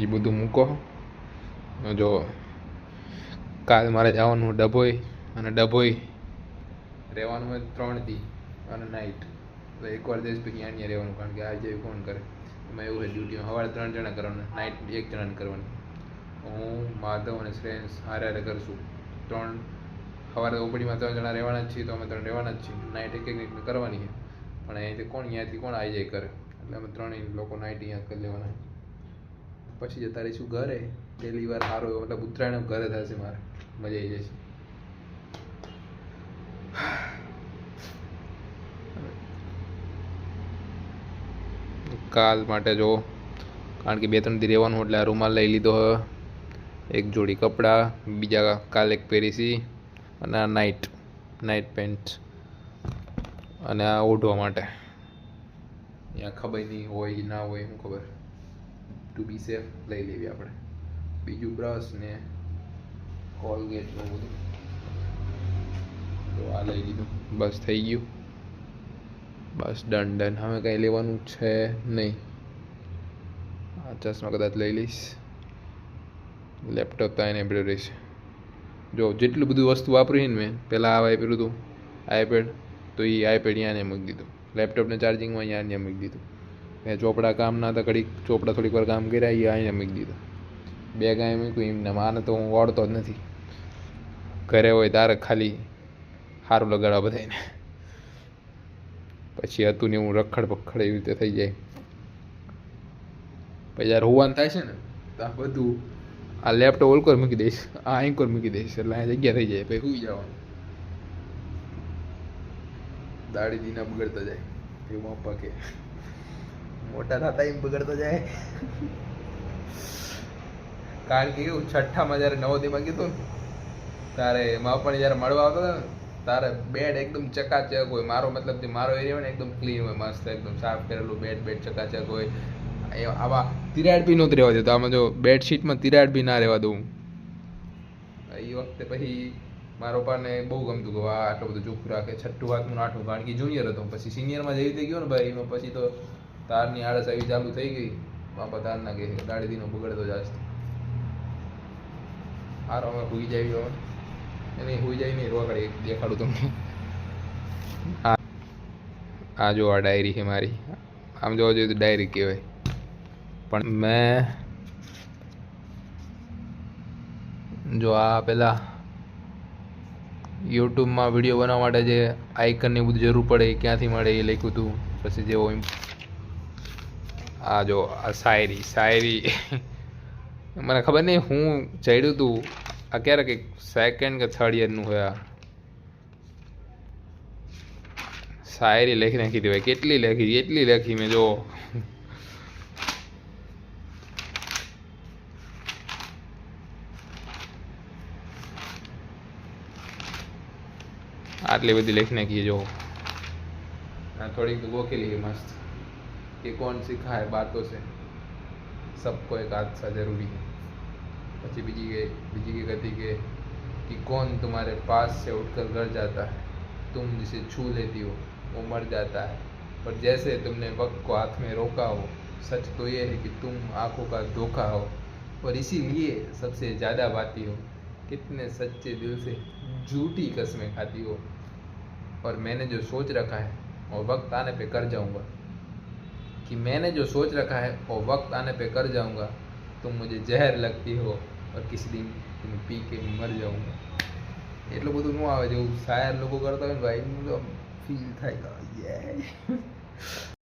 એ બધું મૂકો. જો કાલ મારે જવાનું ડભોઈ, અને ડભોઈ રહેવાનું હોય 3 દી અને નાઇટ. તો એકવાર જઈશ પછી અહીંયા રહેવાનું, કારણ કે આજે કોણ કરે. એમાં એવું છે ડ્યુટીમાં સવારે 3 જણા કરવાના, નાઇટ 1 જણાને કરવાની. હું, માધવ અને શ્રેયસ હારે હારે કરશું. 3 સવારે ઓપડીમાં 3 જણા રહેવાના જ છીએ, તો અમે 3 રહેવાના જ છીએ. નાઇટ એક કરવાની છે, પણ અહીંયાથી કોણ આવી જાય કરે, એટલે અમે 3 લોકો નાઇટ અહીંયા કરી લેવાના. પછી જતા રહીશું ઘરે. પહેલી વાર સારો એવો મતલબ ઉત્તરાયણ ઘરે થશે મારે, મજા આવી જશે. કાલ માટે જો, કારણ કે 2-3 દી રહેવાનું એટલે આ રૂમાલ લઈ લીધો હવે, એક જોડી કપડાં, બીજા કાલ એક પહેરીશી, અને આ નાઇટ પેન્ટ, અને આ ઓઢવા માટે. અહીંયા ખબર નહીં હોય ના હોય, શું ખબર. ટુ બી સેફ લઈ લેવી આપણે. બીજું બ્રશ ને કોલગેટ ને બધું તો આ લઈ લીધું, બસ થઈ ગયું. બસ ડન. હવે કંઈ લેવાનું છે નહીં. આ ચશ્મા કદાચ લઈ લઈશ. લેપટોપ તો એને પડ્યું રહેશે. જો જેટલું બધું વસ્તુ વાપરી ને મેં, પહેલાં આ વાપર્યું હતું આઈપેડ, તો એ આઈપેડ અહીંયા મૂકી દીધું. લેપટોપને ચાર્જિંગમાં અહીંયા મૂકી દીધું. મેં ચોપડા કામ ના હતા, ઘડીક ચોપડા થોડીક વાર કામ કર્યા, એ અહીંયા મૂકી દીધું. બેગ અહીં મૂક્યું એમને. આને તો હું વાળતો જ નથી. ઘરે હોય તારે ખાલી સારું લગાડવા બધાને. પછી હતું ને હું રખડ પખડ એવી રીતે થઈ જાય. પછી જ્યારે હોવાનું થાય છે ને, તો આ બધું આ લેપટોપ ઓલકોર મૂકી દઈશ, આ અહીંકોર મૂકી દઈશ, એટલે આ જગ્યા થઈ જાય. પછી સુઈ જવાનું. દાઢી દીના બગડતા જાય એવું પપ્પા કે, મોટા થતા એમ બગડતો જાય. કારણ કે એવું 6ઠ્ઠામાં જ્યારે નવોદયમાં ગયો ને, તારે એમાં પણ જ્યારે મળવા આવતો હતો ને, તારે બેડ એકદમ ચકાચક હોય. મારો મતલબ જે મારો એરિયા હોય ને એકદમ ક્લીન હોય, મસ્ત એકદમ સાફ કરેલું બેડ ચકાચક હોય. આવા તિરાડ બી નહોતી રહેવા દેતો. આમાં જો બેડશીટમાં તિરાડ બી ના રહેવા દઉં. એ વખતે પછી મારા પપ્પાને બહુ ગમતું કે આ આટલું બધું ચોખ્ખું રાખે. 6ઠ્ઠું 7મું 8મું, કારણ કે જુનિયર હતો. પછી સિનિયરમાં જેવી રીતે ગયો ને ભાઈ, એમાં પછી તો તારની આળસ આવી ચાલુ થઈ ગઈ. બાપા તારના કહે દાડી દીનો બગડતો જાસ્ત. હારો અમે હુઈ જાય હવે, એને હુઈ જાય નહીં રોકડી દેખાડું તમને. આ જો આ ડાયરી છે મારી. આમ જોવા જોઈએ તો ડાયરી કહેવાય, પણ મેં જો આ પેલા યુટ્યુબમાં વિડીયો બનાવવા માટે જે આઇકનની બધું જરૂર પડે એ ક્યાંથી મળે એ લખ્યું હતું. પછી જેવો આ જો આ શાયરી મને ખબર નહીં હું ચડ્યું હતું. આ ક્યારે કંઈક 2nd કે 3rd યરનું હોય. આ શાયરી લખી નાખી હતી ભાઈ. એટલી લખી મેં જો. आटली बड़ी लिखने की जो थोड़ी गोखेली है मस्त कि कौन सिखाए बातों से सबको एक हादसा जरूरी है. પછી બીજી कहती कि कौन तुम्हारे पास से उठकर घर जाता है, तुम जिसे छू लेती हो वो मर जाता है, पर जैसे तुमने वक्त को हाथ में रोका हो, सच तो ये है कि तुम आंखों का धोखा हो और इसीलिए सबसे ज़्यादा बाती हो. कितने सच्चे दिल से झूठी कस्में खाती हो, और मैंने जो सोच रखा है और वक्त आने पे कर जाऊंगा, कि मैंने जो सोच रखा है और वक्त आने पे कर जाऊंगा. तुम मुझे जहर लगती हो और किसी दिन तुम्हें पी के मर जाऊंगा. એટલું બધું ન આવે જેવું શાયર લોકો કરતા હોય ને ભાઈ, ફીલ થાય.